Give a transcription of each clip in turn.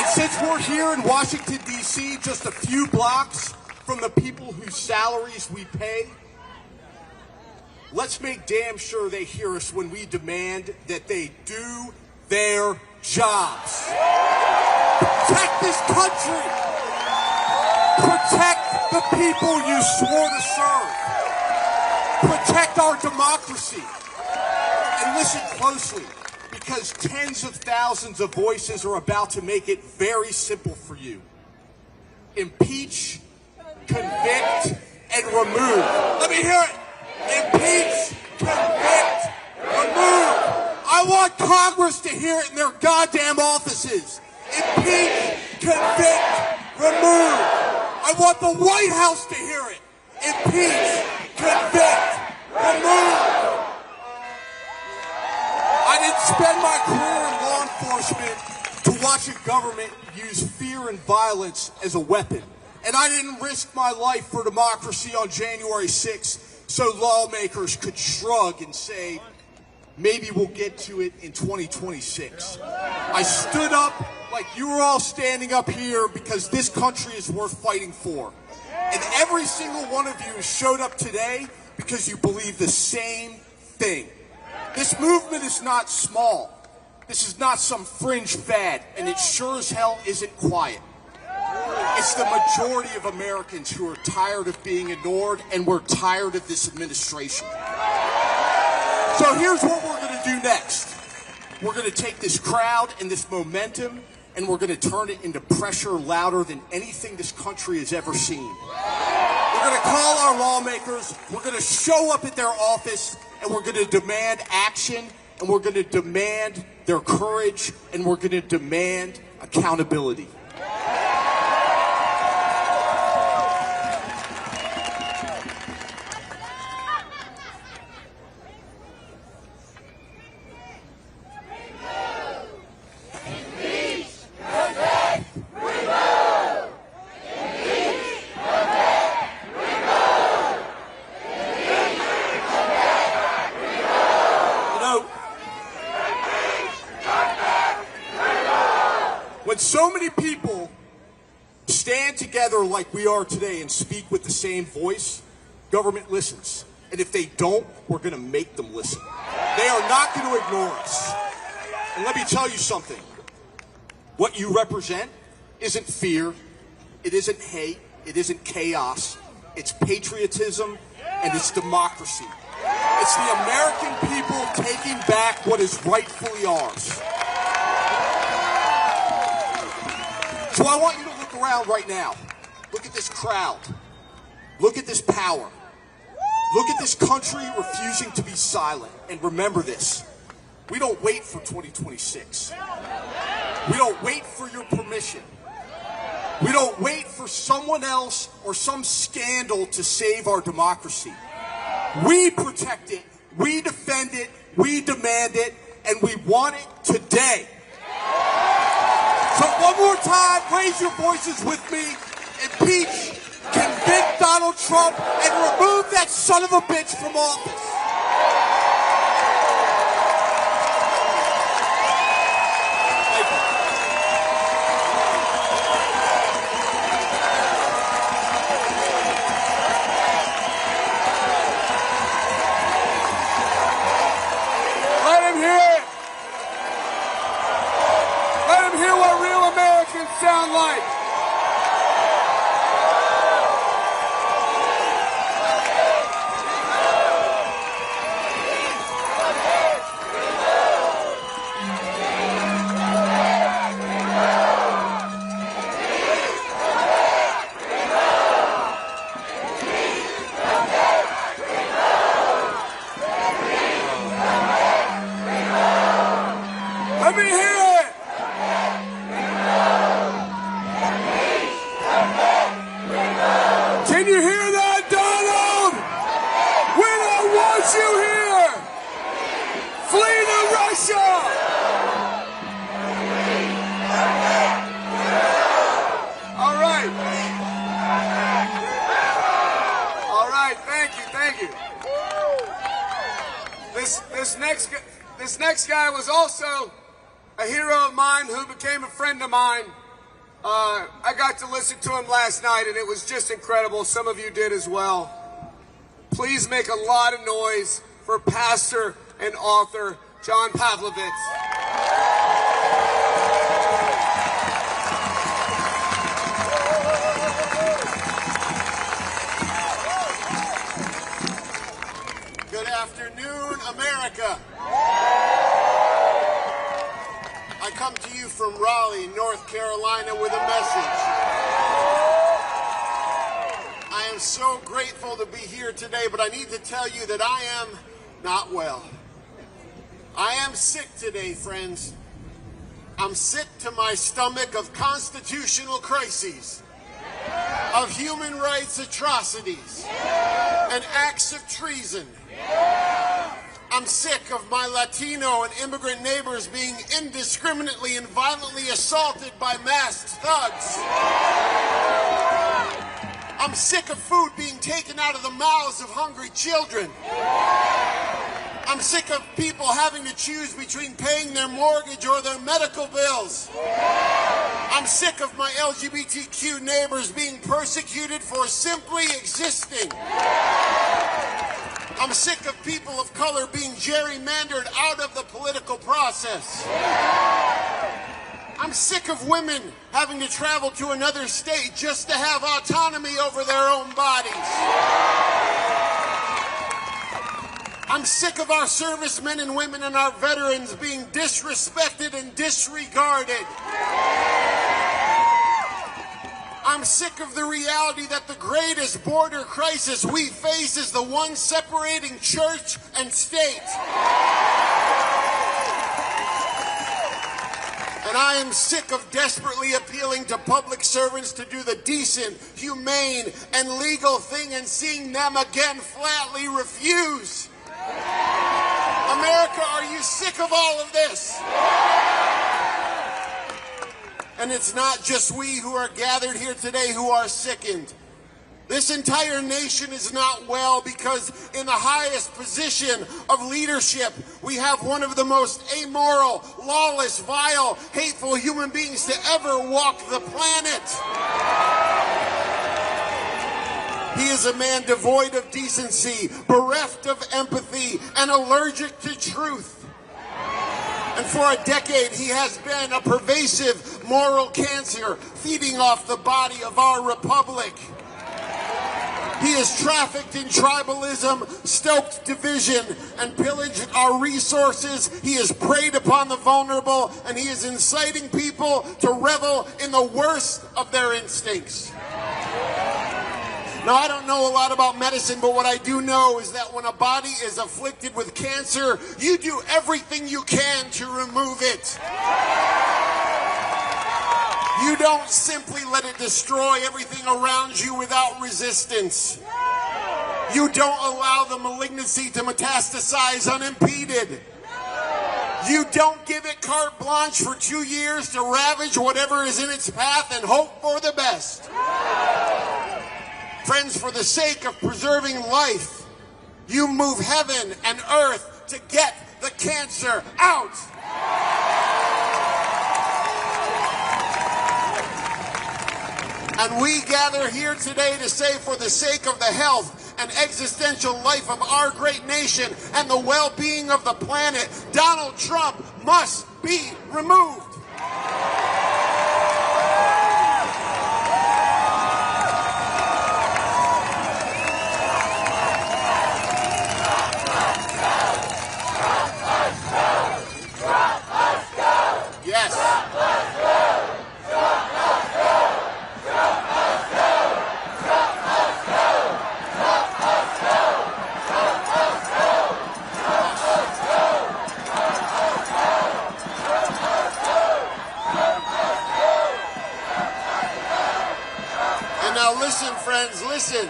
And since we're here in Washington, D.C., just a few blocks from the people whose salaries we pay, let's make damn sure they hear us when we demand that they do their jobs. Protect this country. Protect the people you swore to serve. Protect our democracy. And listen closely, because tens of thousands of voices are about to make it very simple for you. Impeach, convict, and remove. Let me hear it. Impeach, convict, remove. I want Congress to hear it in their goddamn offices. Impeach, convict, remove. I want the White House to hear it. Impeach, convict, remove. I didn't spend my career in law enforcement to watch a government use fear and violence as a weapon. And I didn't risk my life for democracy on January 6th so lawmakers could shrug and say, maybe we'll get to it in 2026. I stood up like you were all standing up here because this country is worth fighting for. And every single one of you showed up today because you believe the same thing. This movement is not small. This is not some fringe fad, and it sure as hell isn't quiet. It's the majority of Americans who are tired of being ignored, and we're tired of this administration. So here's what we're going to do next. We're going to take this crowd and this momentum, and we're going to turn it into pressure louder than anything this country has ever seen. We're going to call our lawmakers, we're going to show up at their office, and we're going to demand action, and we're going to demand their courage, and we're going to demand accountability. When so many people stand together like we are today and speak with the same voice, government listens. And if they don't, we're going to make them listen. They are not going to ignore us. And let me tell you something. What you represent isn't fear. It isn't hate. It isn't chaos. It's patriotism and it's democracy. It's the American people taking back what is rightfully ours. So I want you to look around right now. Look at this crowd. Look at this power. Look at this country refusing to be silent. And remember this. We don't wait for 2026. We don't wait for your permission. We don't wait for someone else or some scandal to save our democracy. We protect it. We defend it. We demand it. And we want it today. So one more time, raise your voices with me. Impeach, convict Donald Trump, and remove that son of a bitch from office. Thank you. Let him hear it. Let him hear what real Americans sound like. Let me hear it. Can you hear that, Donald? We don't want you here. Flee to Russia. All right. All right. Thank you. This next guy was also a hero of mine who became a friend of mine I got to listen to him last night, and it was just incredible. Some of you did as well. Please make a lot of noise for pastor and author John Pavlovitz. Good afternoon, America. I come to you from Raleigh, North Carolina with a message. I am so grateful to be here today, but I need to tell you that I am not well. I am sick today, friends. I'm sick to my stomach of constitutional crises, of human rights atrocities, and acts of treason. I'm sick of my Latino and immigrant neighbors being indiscriminately and violently assaulted by masked thugs. I'm sick of food being taken out of the mouths of hungry children. I'm sick of people having to choose between paying their mortgage or their medical bills. I'm sick of my LGBTQ neighbors being persecuted for simply existing. I'm sick of people of color being gerrymandered out of the political process. I'm sick of women having to travel to another state just to have autonomy over their own bodies. I'm sick of our servicemen and women and our veterans being disrespected and disregarded. I'm sick of the reality that the greatest border crisis we face is the one separating church and state. And I am sick of desperately appealing to public servants to do the decent, humane, and legal thing and seeing them again flatly refuse. America, are you sick of all of this? And it's not just we who are gathered here today who are sickened. This entire nation is not well because in the highest position of leadership, we have one of the most amoral, lawless, vile, hateful human beings to ever walk the planet. He is a man devoid of decency, bereft of empathy, and allergic to truth. And for a decade, he has been a pervasive moral cancer, feeding off the body of our republic. He has trafficked in tribalism, stoked division, and pillaged our resources. He has preyed upon the vulnerable, and he is inciting people to revel in the worst of their instincts. Now, I don't know a lot about medicine, but what I do know is that when a body is afflicted with cancer, you do everything you can to remove it. You don't simply let it destroy everything around you without resistance. You don't allow the malignancy to metastasize unimpeded. You don't give it carte blanche for 2 years to ravage whatever is in its path and hope for the best. Friends, for the sake of preserving life, you move heaven and earth to get the cancer out. And we gather here today to say, for the sake of the health and existential life of our great nation and the well-being of the planet, Donald Trump must be removed. Listen,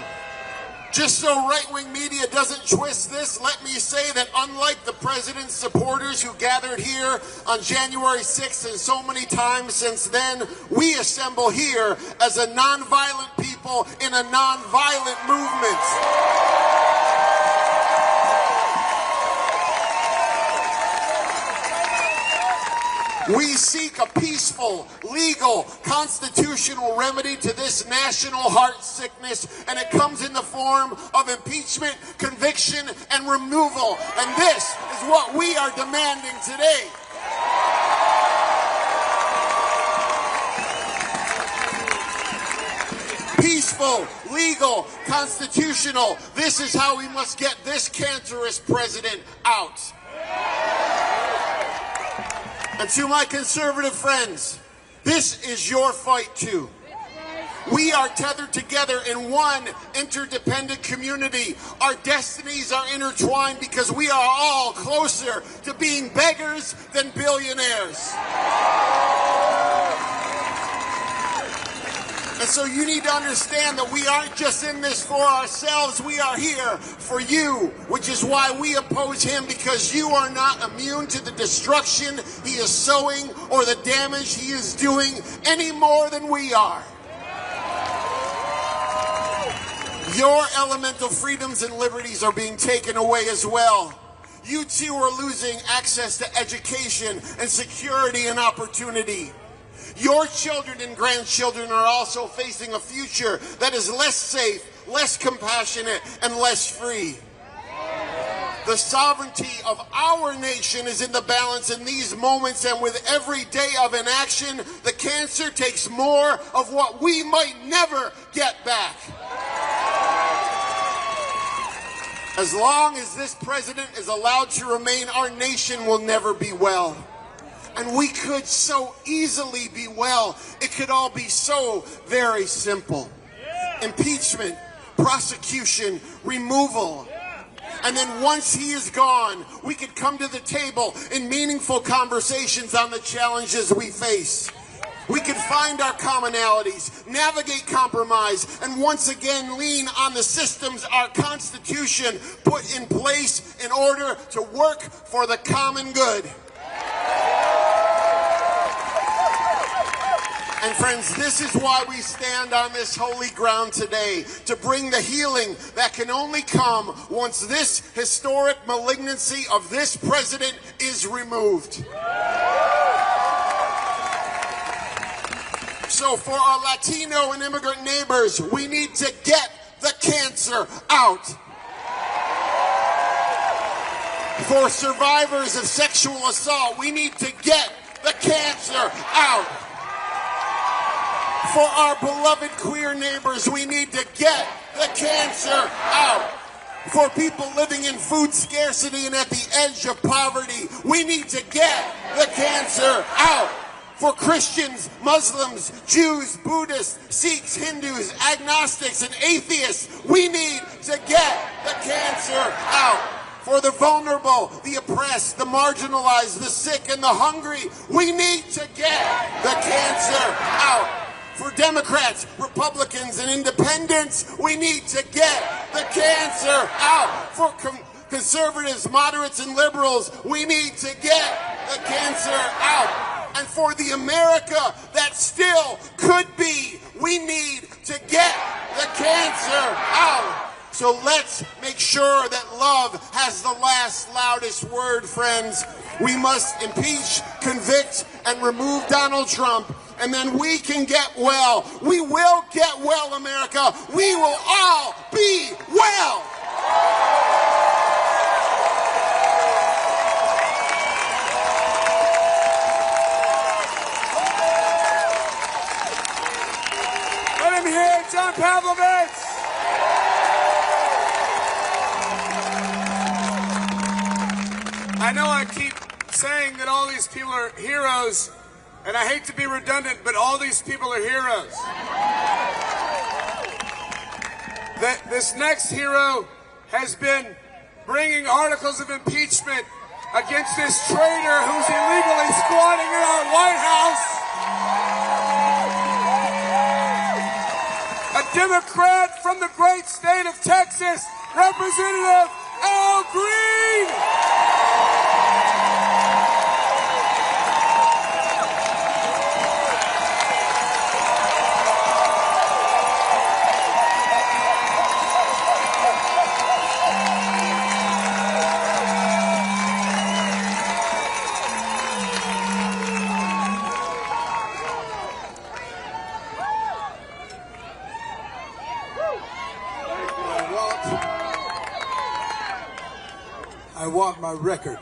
just so right-wing media doesn't twist this, let me say that unlike the president's supporters who gathered here on January 6th and so many times since then, we assemble here as a nonviolent people in a nonviolent movement. We seek a peaceful, legal, constitutional remedy to this national heart sickness, and it comes in the form of impeachment, conviction, and removal. And this is what we are demanding today. Peaceful, legal, constitutional. This is how we must get this cancerous president out. And to my conservative friends, this is your fight too. We are tethered together in one interdependent community. Our destinies are intertwined because we are all closer to being beggars than billionaires. And so you need to understand that we aren't just in this for ourselves, we are here for you, which is why we oppose him, because you are not immune to the destruction he is sowing or the damage he is doing any more than we are. Your elemental freedoms and liberties are being taken away as well. You too are losing access to education and security and opportunity. Your children and grandchildren are also facing a future that is less safe, less compassionate, and less free. The sovereignty of our nation is in the balance in these moments, and with every day of inaction, the cancer takes more of what we might never get back. As long as this president is allowed to remain, our nation will never be well. And we could so easily be well. It could all be so very simple. Impeachment, prosecution, removal. And then once he is gone, we could come to the table in meaningful conversations on the challenges we face. We could find our commonalities, navigate compromise, and once again lean on the systems our Constitution put in place in order to work for the common good. And friends, this is why we stand on this holy ground today, to bring the healing that can only come once this historic malignancy of this president is removed. So for our Latino and immigrant neighbors, we need to get the cancer out. For survivors of sexual assault, we need to get the cancer out. For our beloved queer neighbors, we need to get the cancer out. For people living in food scarcity and at the edge of poverty, we need to get the cancer out. For Christians, Muslims, Jews, Buddhists, Sikhs, Hindus, agnostics, and atheists, we need to get the cancer out. For the vulnerable, the oppressed, the marginalized, the sick, and the hungry, we need to get the cancer out. For Democrats, Republicans, and independents, we need to get the cancer out. For conservatives, moderates, and liberals, we need to get the cancer out. And for the America that still could be, we need to get the cancer out. So let's make sure that love has the last, loudest word, friends. We must impeach, convict, and remove Donald Trump, and then we can get well. We will get well, America. We will all be well. Let him hear it, John Pavlovich. I know I keep saying that all these people are heroes, and I hate to be redundant, but all these people are heroes. This next hero has been bringing articles of impeachment against this traitor who's illegally squatting in our White House. A Democrat from the great state of Texas, Representative Al Green. I want my record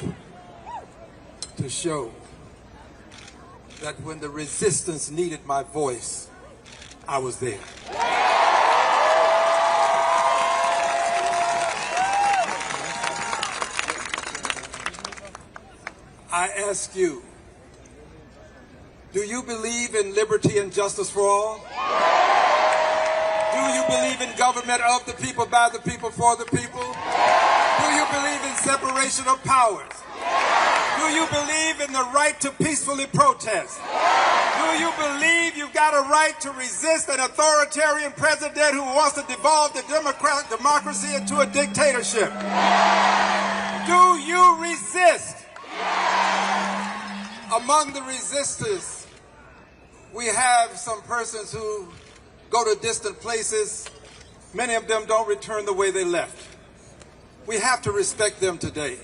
to show that when the resistance needed my voice, I was there. I ask you, do you believe in liberty and justice for all? Do you believe in government of the people, by the people, for the people? Do you believe in separation of powers? Do you believe in the right to peacefully protest? Do you believe you've got a right to resist an authoritarian president who wants to devolve the democracy into a dictatorship? Do you resist? Among the resistors, we have some persons who go to distant places. Many of them don't return the way they left. We have to respect them today.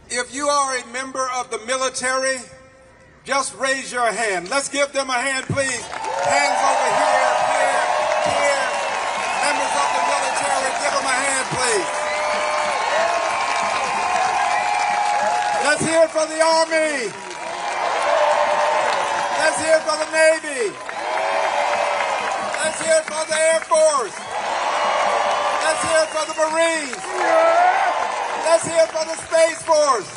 If you are a member of the military, just raise your hand. Let's give them a hand, please. Hands over here, here, here. Members of the military, give them a hand, please. Let's hear it for the Army. Let's hear it for the Navy. Let's hear it for the Air Force. Let's hear it for the Marines. Let's hear it for the Space Force.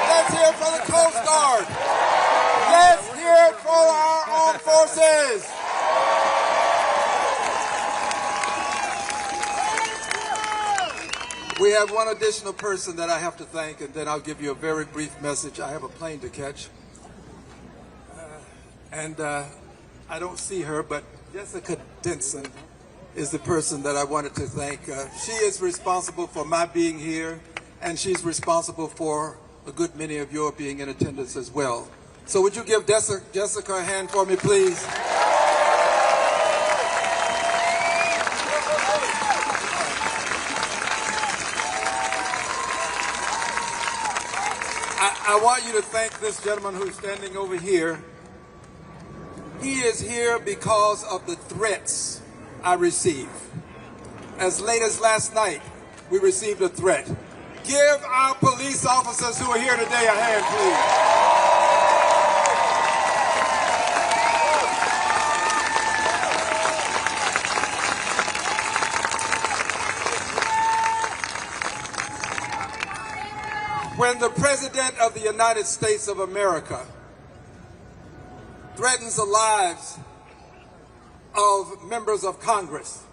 Let's hear it for the Coast Guard. Let's hear it for our armed forces. We have one additional person that I have to thank, and then I'll give you a very brief message. I have a plane to catch. I don't see her, but Jessica Denson is the person that I wanted to thank. She is responsible for my being here, and she's responsible for a good many of your being in attendance as well. So would you give Jessica a hand for me, please? I want you to thank this gentleman who's standing over here. He is here because of the threats I receive. As late as last night, we received a threat. Give our police officers who are here today a hand, please. When the President of the United States of America threatens the lives of members of Congress,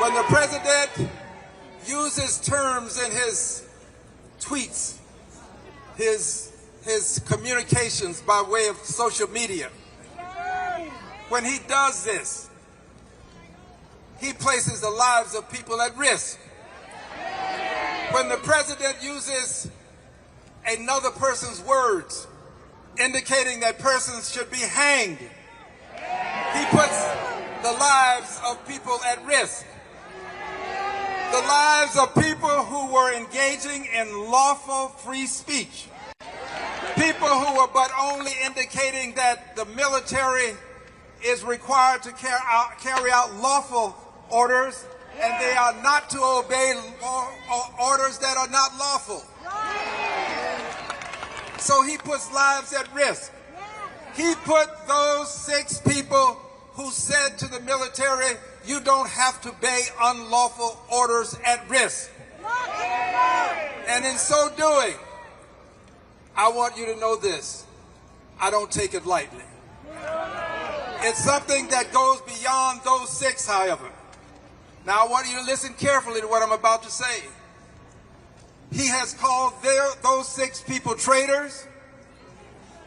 when the President uses terms in his tweets, his communications by way of social media, when he does this, he places the lives of people at risk. When the President uses another person's words, indicating that persons should be hanged, he puts the lives of people at risk. The lives of people who were engaging in lawful free speech. People who were but only indicating that the military is required to carry out lawful orders, and they are not to obey orders that are not lawful. So he puts lives at risk. He put those 6 people who said to the military, you don't have to obey unlawful orders at risk. And in so doing, I want you to know this. I don't take it lightly. It's something that goes beyond those 6, however. Now, I want you to listen carefully to what I'm about to say. He has called those 6 people traitors,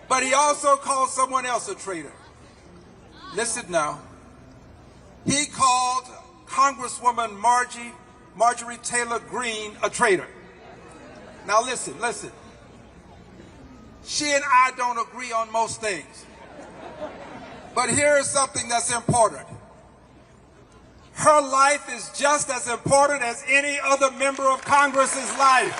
but he also called someone else a traitor. Listen now. He called Congresswoman Marjorie Taylor Greene a traitor. Now listen. She and I don't agree on most things. But here is something that's important. Her life is just as important as any other member of Congress's life.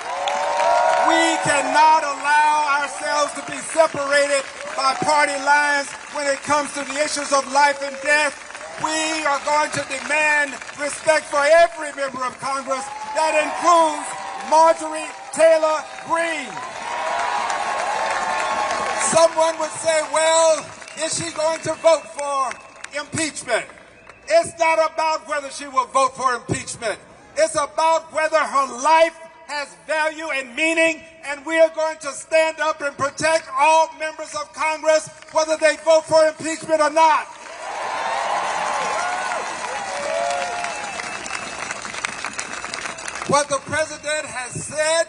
We cannot allow ourselves to be separated by party lines when it comes to the issues of life and death. We are going to demand respect for every member of Congress. That includes Marjorie Taylor Greene. Someone would say, well, is she going to vote for impeachment? It's not about whether she will vote for impeachment. It's about whether her life has value and meaning, and we are going to stand up and protect all members of Congress, whether they vote for impeachment or not. What the president has said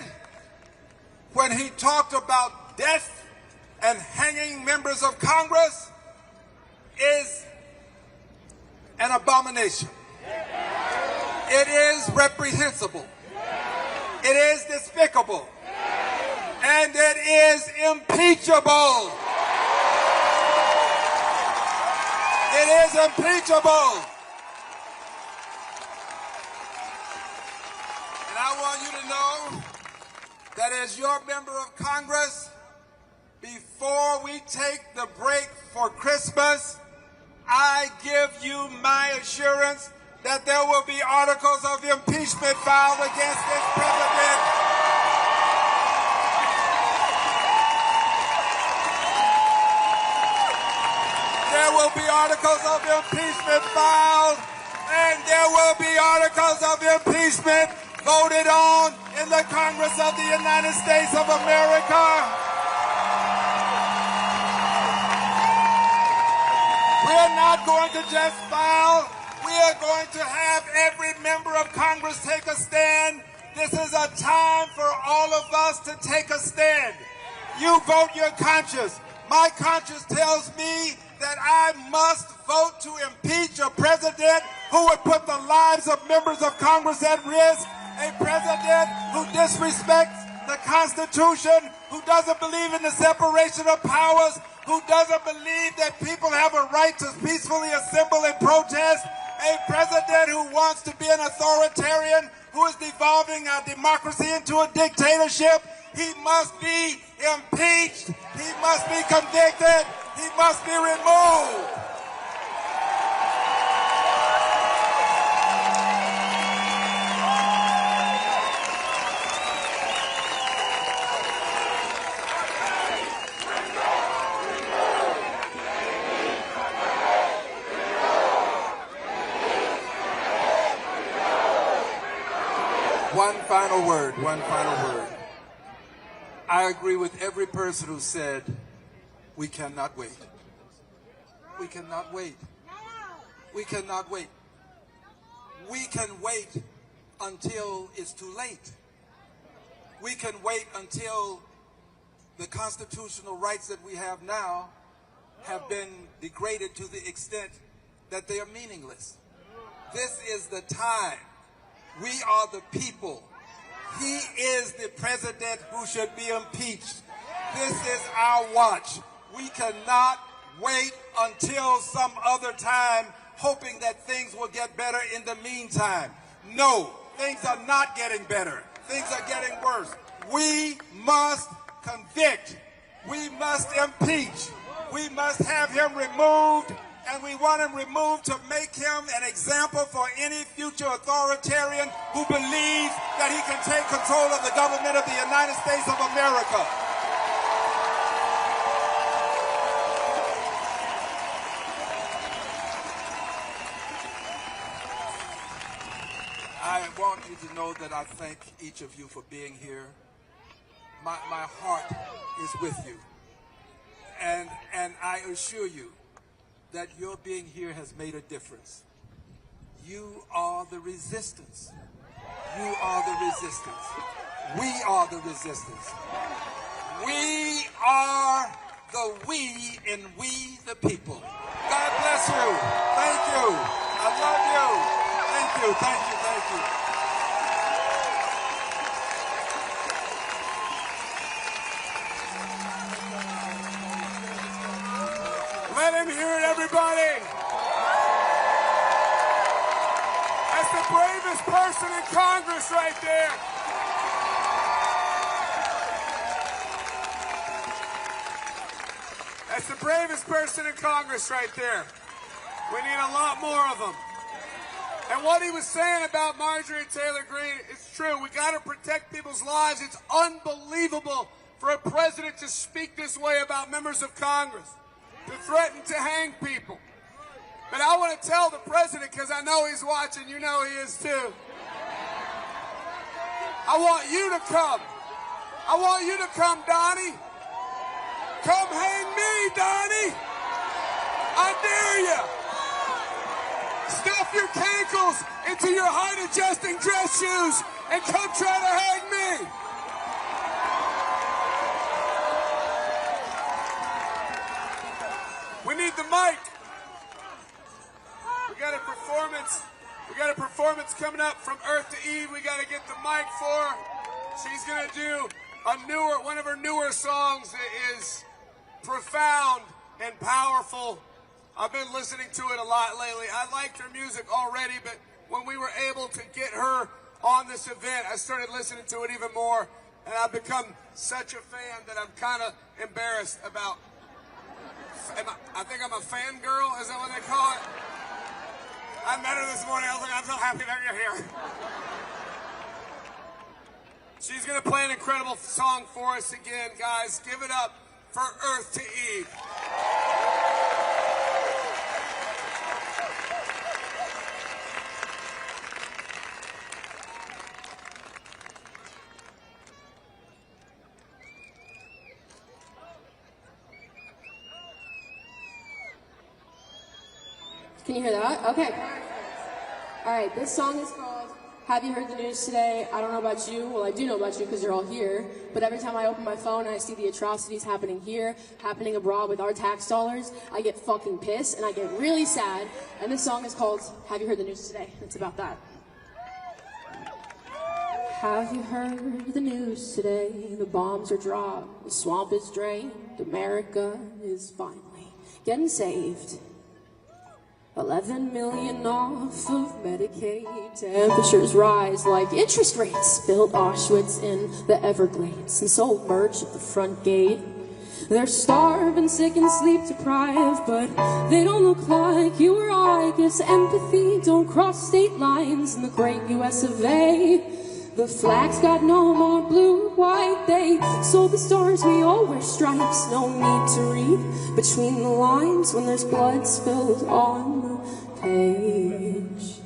when he talked about death and hanging members of Congress is an abomination. It is reprehensible. It is despicable. And it is impeachable. It is impeachable. And I want you to know that as your member of Congress, before we take the break for Christmas, I give you my assurance that there will be articles of impeachment filed against this president. There will be articles of impeachment filed, and there will be articles of impeachment voted on in the Congress of the United States of America. We are not going to just file. We are going to have every member of Congress take a stand. This is a time for all of us to take a stand. You vote your conscience. My conscience tells me that I must vote to impeach a president who would put the lives of members of Congress at risk, a president who disrespects the Constitution, who doesn't believe in the separation of powers, who doesn't believe that people have a right to peacefully assemble and protest, a president who wants to be an authoritarian, who is devolving our democracy into a dictatorship. He must be impeached. He must be convicted. He must be removed. One final word, one final word. I agree with every person who said, we cannot wait. We cannot wait. We cannot wait. We can wait until it's too late. We can wait until the constitutional rights that we have now have been degraded to the extent that they are meaningless. This is the time. We are the people. He is the president who should be impeached. This is our watch. We cannot wait until some other time, hoping that things will get better in the meantime. No, things are not getting better. Things are getting worse. We must convict. We must impeach. We must have him removed. And we want him removed to make him an example for any future authoritarian who believes that he can take control of the government of the United States of America. I want you to know that I thank each of you for being here. My heart is with you. And I assure you, that your being here has made a difference. You are the resistance. You are the resistance. We are the resistance. We are the we in we the people. God bless you. Thank you. I love you. Thank you, thank you, thank you. Let him hear it, everybody. That's the bravest person in Congress right there. That's the bravest person in Congress right there. We need a lot more of them. And what he was saying about Marjorie Taylor Greene is true. We got to protect people's lives. It's unbelievable for a president to speak this way about members of Congress, to threaten to hang people. But I want to tell the president, because I know he's watching, you know he is too. I want you to come. I want you to come, Donnie. Come hang me, Donnie. I dare you. Stuff your cankles into your height-adjusting dress shoes and come try to hang me. We need the mic. We got a performance coming up from Earth to Eve. We got to get the mic for her. She's going to do one of her newer songs that is profound and powerful. I've been listening to it a lot lately. I liked her music already, but when we were able to get her on this event, I started listening to it even more, and I've become such a fan that I'm kind of embarrassed about. I think I'm a fangirl, is that what they call it? I met her this morning. I was like, I'm so happy that you're here. She's going to play an incredible song for us again. Guys, give it up for Earth to Eve. Can you hear that? Okay. All right, this song is called Have You Heard the News Today? I don't know about you. Well, I do know about you because you're all here. But every time I open my phone and I see the atrocities happening here, happening abroad with our tax dollars, I get fucking pissed and I get really sad. And this song is called Have You Heard the News Today? It's about that. Have you heard the news today? The bombs are dropped, the swamp is drained, America is finally getting saved. 11 million off of Medicaid. Temperatures rise like interest rates. Built Auschwitz in the Everglades and sold merch at the front gate. They're starving, sick, and sleep deprived, but they don't look like you or I. Guess empathy don't cross state lines in the great US of A. The flag's got no more blue, white. They sold the stars, we all wear stripes. No need to read between the lines when there's blood spilled on the page.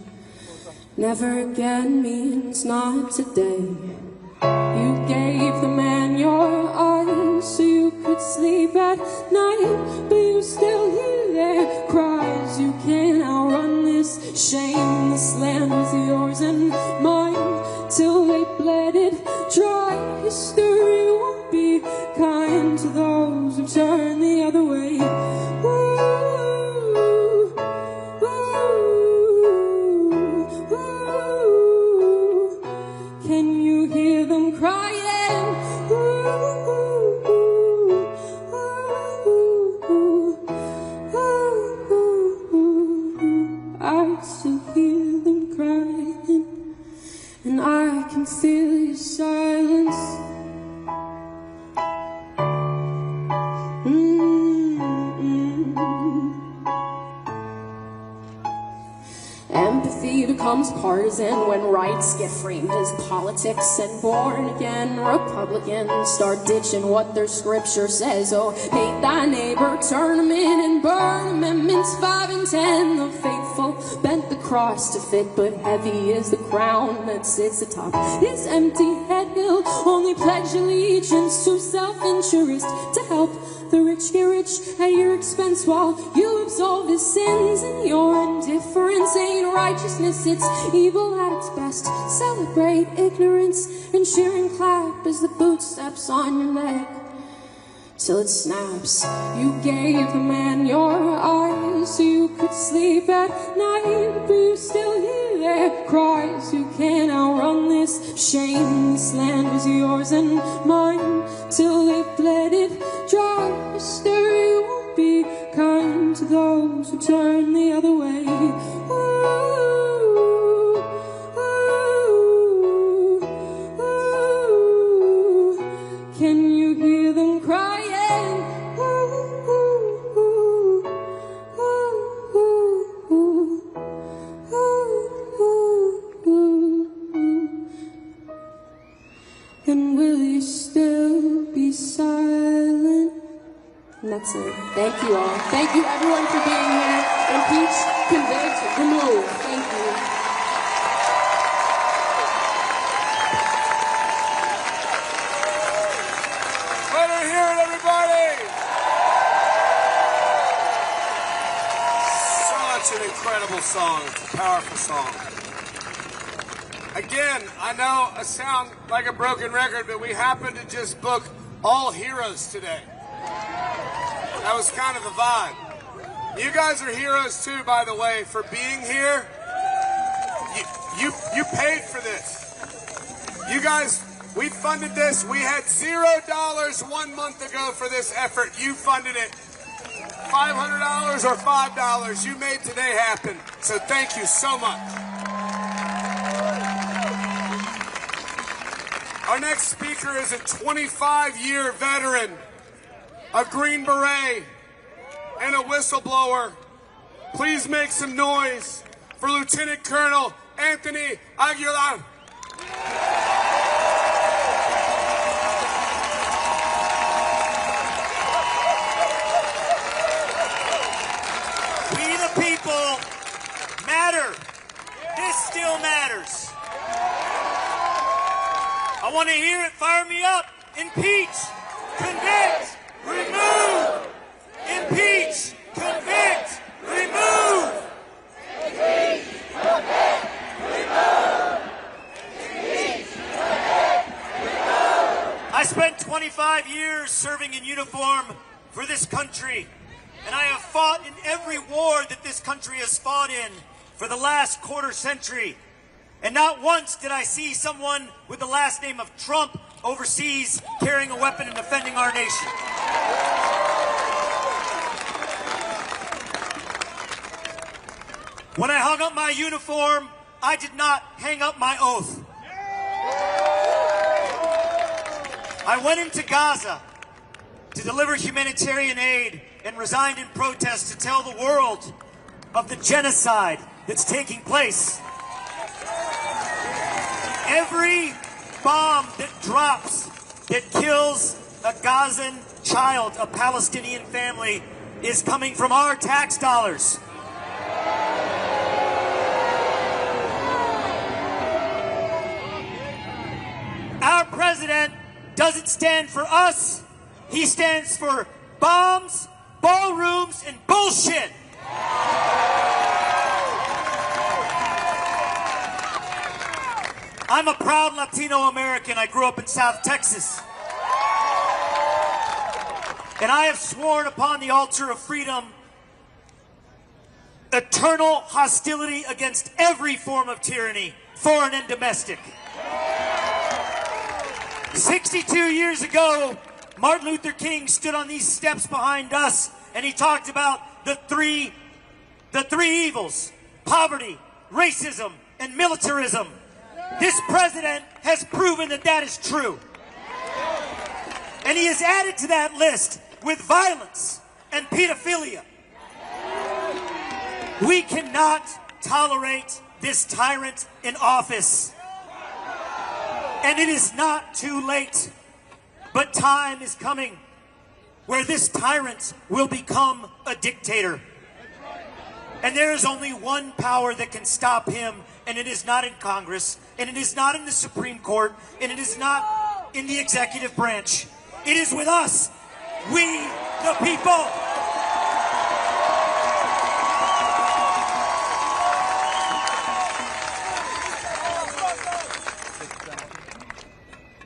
Never again means not today. You gave the man your eyes so you could sleep at night, but you still hear their cries. You can't outrun this shame. This land was yours and mine till they bled it dry. History won't be kind to those who turn the other way. Woo, woo, woo. Can you hear them crying? Woo, I still hear them crying, and I can feel your silence. Empathy becomes partisan when rights get framed as politics, and born again Republicans start ditching what their scripture says. Oh, hate thy neighbor, turn them in and burn. Amendments 5 and 10. The faithful bent the cross to fit, but heavy is the crown that sits atop his empty head. He'll only pledge allegiance to self-interest, to help the rich get rich at your expense while you absolve his sins. And your indifference ain't righteousness, it's evil at its best. Celebrate ignorance and cheer and clap as the boot steps on your leg till it snaps. You gave the man your eyes so you could sleep at night, but you still hear their cries. You can't outrun this shame. This land was yours and mine till they bled it dry. History won't be kind to those who turn the other way. Ooh, ooh, ooh. Can you hear them crying? Ooh, ooh, ooh, ooh, ooh. And that's it. Thank you all. Thank you everyone for being here. Impeach, convict, remove. Thank you. Let her hear it, everybody! Such an incredible song. It's a powerful song. Again, I know I sound like a broken record, but we happen to just book all heroes today. That was kind of the vibe. You guys are heroes too, by the way, for being here. You paid for this. You guys, we funded this. We had $0 1 month ago for this effort. You funded it. $500 or $5. You made today happen. So thank you so much. Our next speaker is a 25-year veteran, a Green Beret, and a whistleblower. Please make some noise for Lieutenant Colonel Anthony Aguilar. We the people matter. This still matters. I want to hear it. Fire me up. Impeach, convict, remove. Impeach, convict, remove. Impeach, convict, remove. Impeach, convict, remove. I spent 25 years serving in uniform for this country, and I have fought in every war that this country has fought in for the last quarter century. And not once did I see someone with the last name of Trump overseas carrying a weapon and defending our nation. When I hung up my uniform, I did not hang up my oath. I went into Gaza to deliver humanitarian aid and resigned in protest to tell the world of the genocide that's taking place. Every bomb that drops that kills a Gazan child, a Palestinian family, is coming from our tax dollars. Our president doesn't stand for us. He stands for bombs, ballrooms, and bullshit. I'm a proud Latino American. I grew up in South Texas. And I have sworn upon the altar of freedom eternal hostility against every form of tyranny, foreign and domestic. 62 years ago, Martin Luther King stood on these steps behind us, and he talked about the three evils: poverty, racism, and militarism. This president has proven that that is true. And he has added to that list with violence and pedophilia. We cannot tolerate this tyrant in office. And it is not too late, but time is coming where this tyrant will become a dictator. And there is only one power that can stop him, and it is not in Congress, and it is not in the Supreme Court, and it is not in the executive branch. It is with us, we the people.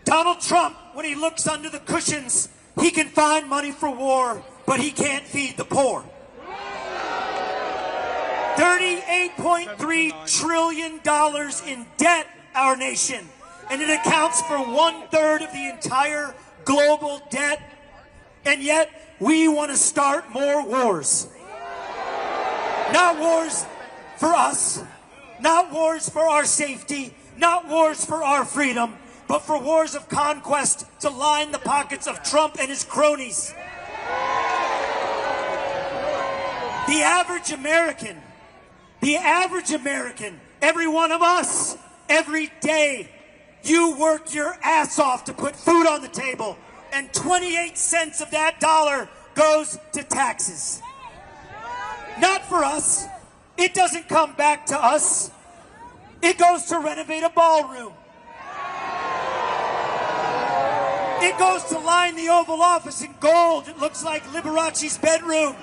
Donald Trump, when he looks under the cushions, he can find money for war, but he can't feed the poor. $38.3 trillion in debt, our nation, and it accounts for 1/3 of the entire global debt, and yet we want to start more wars. Not wars for us, not wars for our safety, not wars for our freedom, but for wars of conquest to line the pockets of Trump and his cronies. The average American, every one of us, every day, you work your ass off to put food on the table, and 28 cents of that dollar goes to taxes. Not for us. It doesn't come back to us. It goes to renovate a ballroom. It goes to line the Oval Office in gold. It looks like Liberace's bedroom.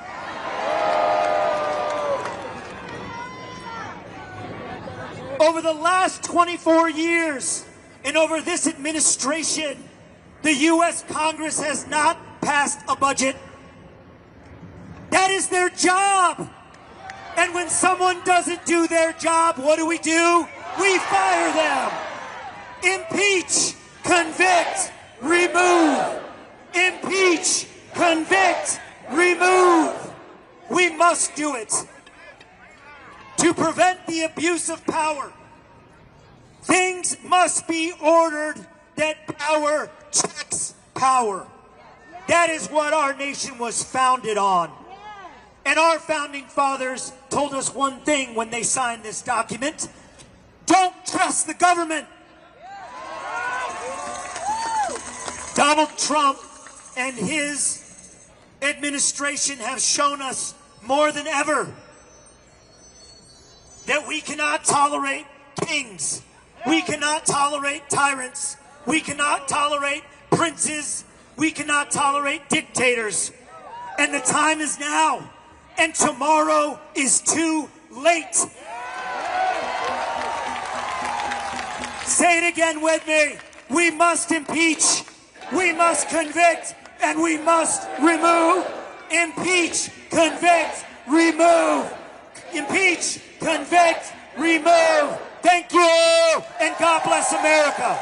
Over the last 24 years, and over this administration, the U.S. Congress has not passed a budget. That is their job. And when someone doesn't do their job, what do? We fire them. Impeach, convict, remove. Impeach, convict, remove. We must do it. To prevent the abuse of power, things must be ordered that power checks power. That is what our nation was founded on. And our founding fathers told us one thing when they signed this document: don't trust the government. Donald Trump and his administration have shown us more than ever that we cannot tolerate kings. We cannot tolerate tyrants. We cannot tolerate princes. We cannot tolerate dictators. And the time is now. And tomorrow is too late. Say it again with me. We must impeach. We must convict. And we must remove. Impeach, convict, remove. Impeach, convict, remove. Thank you, and God bless America.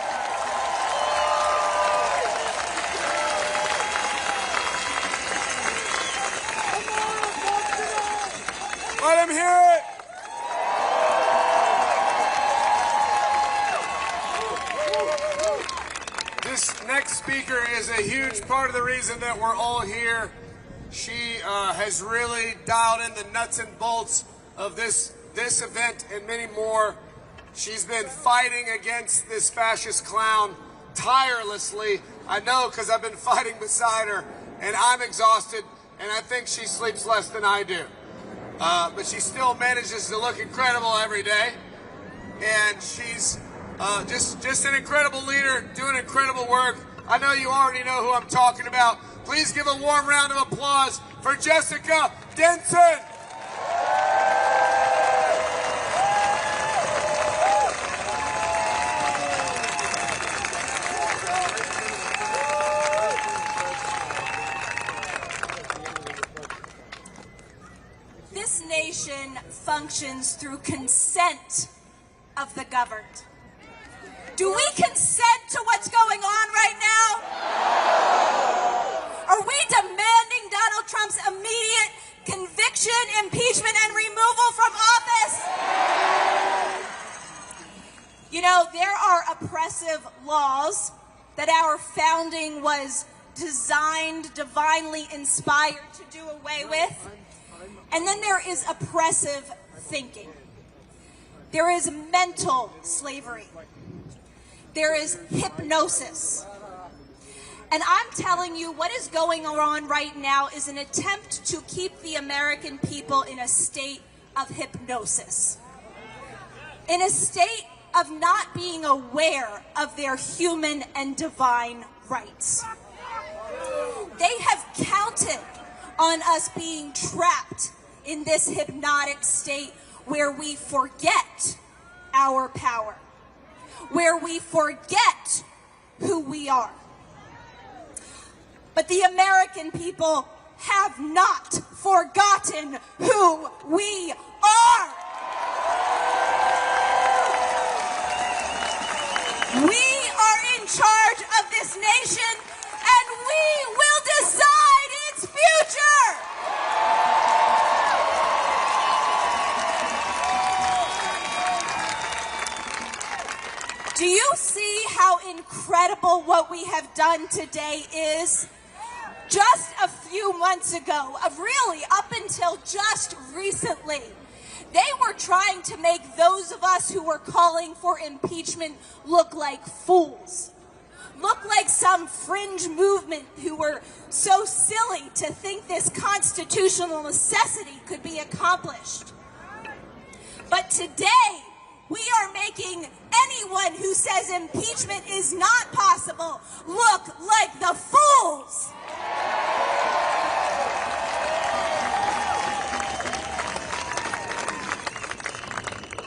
Let him hear it. This next speaker is a huge part of the reason that we're all here. She has really dialed in the nuts and bolts of this event and many more. She's been fighting against this fascist clown tirelessly. I know, because I've been fighting beside her, and I'm exhausted, and I think she sleeps less than I do. But she still manages to look incredible every day, and she's just an incredible leader, doing incredible work. I know you already know who I'm talking about. Please give a warm round of applause for Jessica Denson. This nation functions through consent of the governed. Do we consent to what's going on right now? Are we demanding Donald Trump's immediate conviction, impeachment, and removal from office? You know, there are oppressive laws that our founding was designed, divinely inspired to do away with. And then there is oppressive thinking. There is mental slavery. There is hypnosis. And I'm telling you, what is going on right now is an attempt to keep the American people in a state of hypnosis. In a state of not being aware of their human and divine rights. They have counted on us being trapped in this hypnotic state where we forget our power, where we forget who we are. But the American people have not forgotten who we are. We are in charge of this nation, and we will decide its future. Do you see how incredible what we have done today is? Just a few months ago, really up until just recently, they were trying to make those of us who were calling for impeachment look like fools. look like some fringe movement who were so silly to think this constitutional necessity could be accomplished. But today, we are making anyone who says impeachment is not possible look like the fools.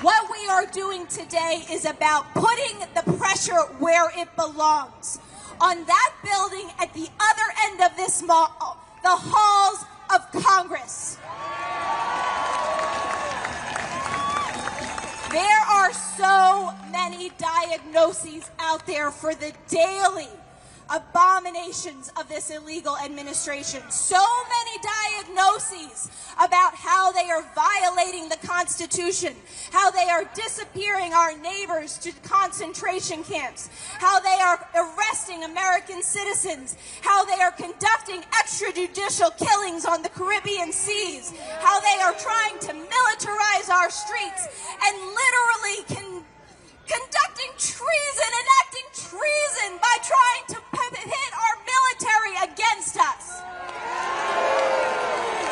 What we are doing today is about putting the pressure where it belongs. On that building at the other end of this mall, the halls of Congress. There are so many diagnoses out there for the daily abominations of this illegal administration. So many diagnoses about how they are violating the Constitution, how they are disappearing our neighbors to concentration camps, how they are arresting American citizens, how they are conducting extrajudicial killings on the Caribbean seas, how they are trying to militarize our streets and literally conducting treason, enacting treason by trying to hit our military against us.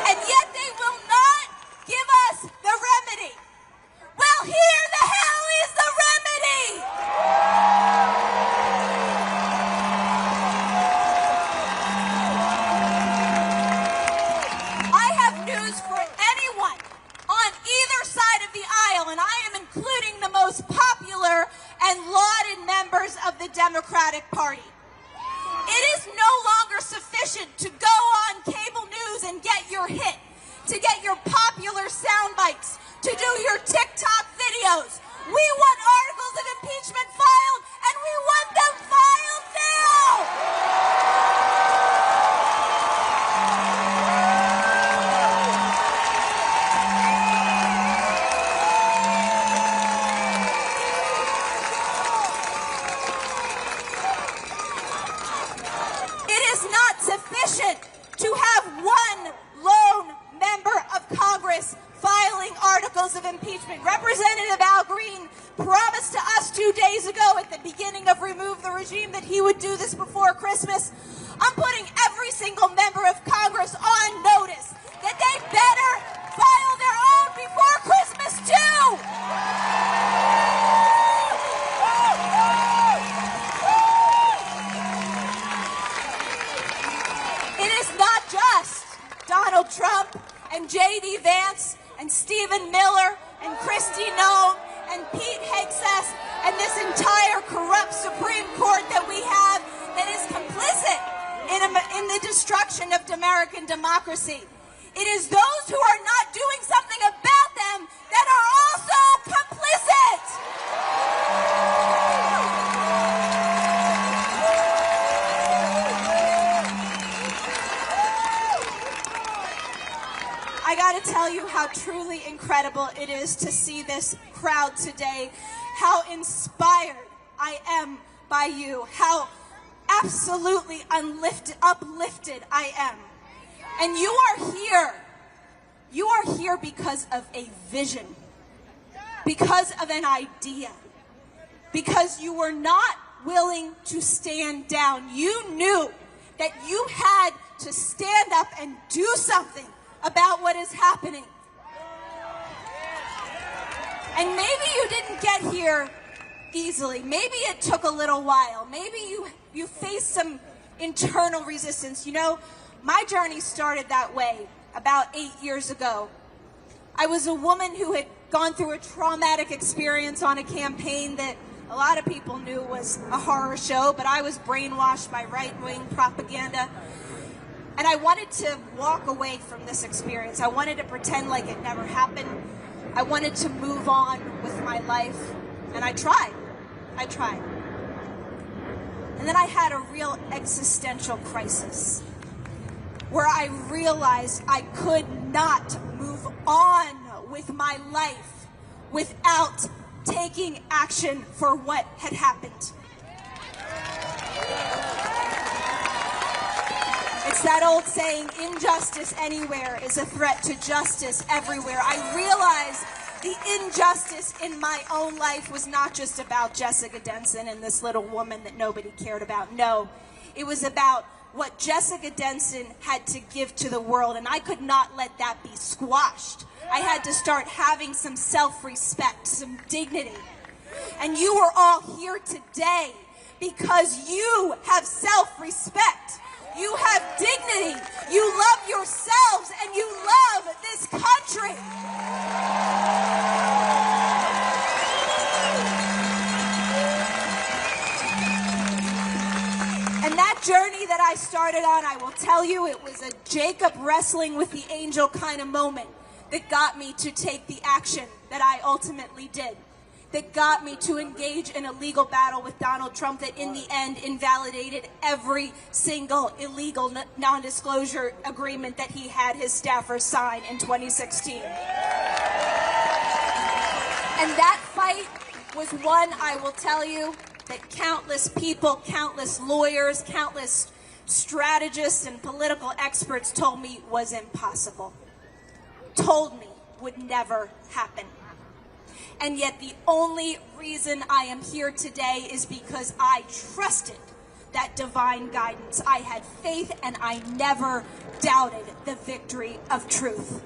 And yet they will not give us the remedy. Well, here the hell is the remedy. I have news for anyone on either side of the aisle, and I am including the most popular and lauded members of the Democratic Party. It is no longer sufficient to go on cable news and get your hit, to get your popular sound bites, to do your TikTok videos. We want articles of impeachment filed, and we want them filed now! To have one lone member of Congress filing articles of impeachment. Representative Al Green promised to us 2 days ago at the beginning of Remove the Regime that he would do this before Christmas. I'm putting every single member of Congress on notice that they better file their own before Christmas too! Donald Trump and J.D. Vance and Stephen Miller and Kristi Noem and Pete Hegseth and this entire corrupt Supreme Court that we have that is complicit in the destruction of American democracy. It is those who are not doing something about them that are also complicit. I gotta tell you how truly incredible it is to see this crowd today, how inspired I am by you, how absolutely uplifted I am. And you are here because of a vision, because of an idea, because you were not willing to stand down. You knew that you had to stand up and do something about what is happening. And maybe you didn't get here easily. Maybe it took a little while. Maybe you faced some internal resistance. You know, my journey started that way about 8 years ago. I was a woman who had gone through a traumatic experience on a campaign that a lot of people knew was a horror show, but I was brainwashed by right-wing propaganda. And I wanted to walk away from this experience. I wanted to pretend like it never happened. I wanted to move on with my life. And I tried. And then I had a real existential crisis where I realized I could not move on with my life without taking action for what had happened. It's that old saying, injustice anywhere is a threat to justice everywhere. I realized the injustice in my own life was not just about Jessica Denson and this little woman that nobody cared about. No, it was about what Jessica Denson had to give to the world, and I could not let that be squashed. I had to start having some self-respect, some dignity. And you are all here today because you have self-respect. You have dignity. You love yourselves and you love this country. And that journey that I started on, I will tell you, it was a Jacob wrestling with the angel kind of moment that got me to take the action that I ultimately did, that got me to engage in a legal battle with Donald Trump that in the end invalidated every single illegal non-disclosure agreement that he had his staffers sign in 2016. And that fight was one, I will tell you, that countless people, countless lawyers, countless strategists and political experts told me was impossible, told me would never happen. And yet the only reason I am here today is because I trusted that divine guidance. I had faith and I never doubted the victory of truth.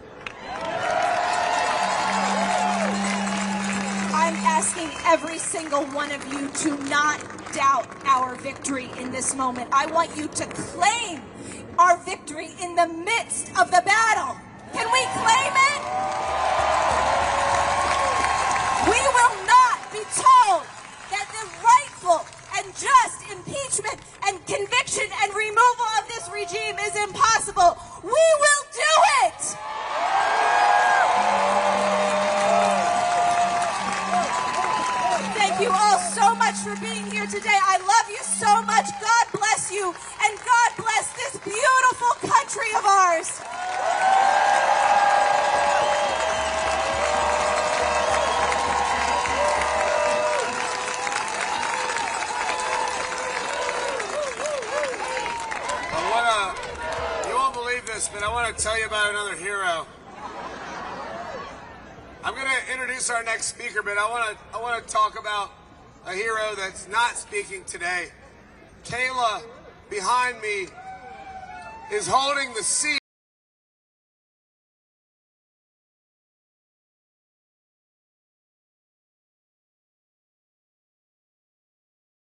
I'm asking every single one of you to not doubt our victory in this moment. I want you to claim our victory in the midst of the battle. Can we claim it? We will not be told that the rightful and just impeachment and conviction and removal of this regime is impossible. We will do it! Thank you all so much for being here today. I love you so much. God bless you, and God bless this beautiful country of ours. You won't believe this, but I want to tell you about another hero. I'm going to introduce our next speaker, but I want to talk about a hero that's not speaking today. Kayla, behind me, is holding the seat.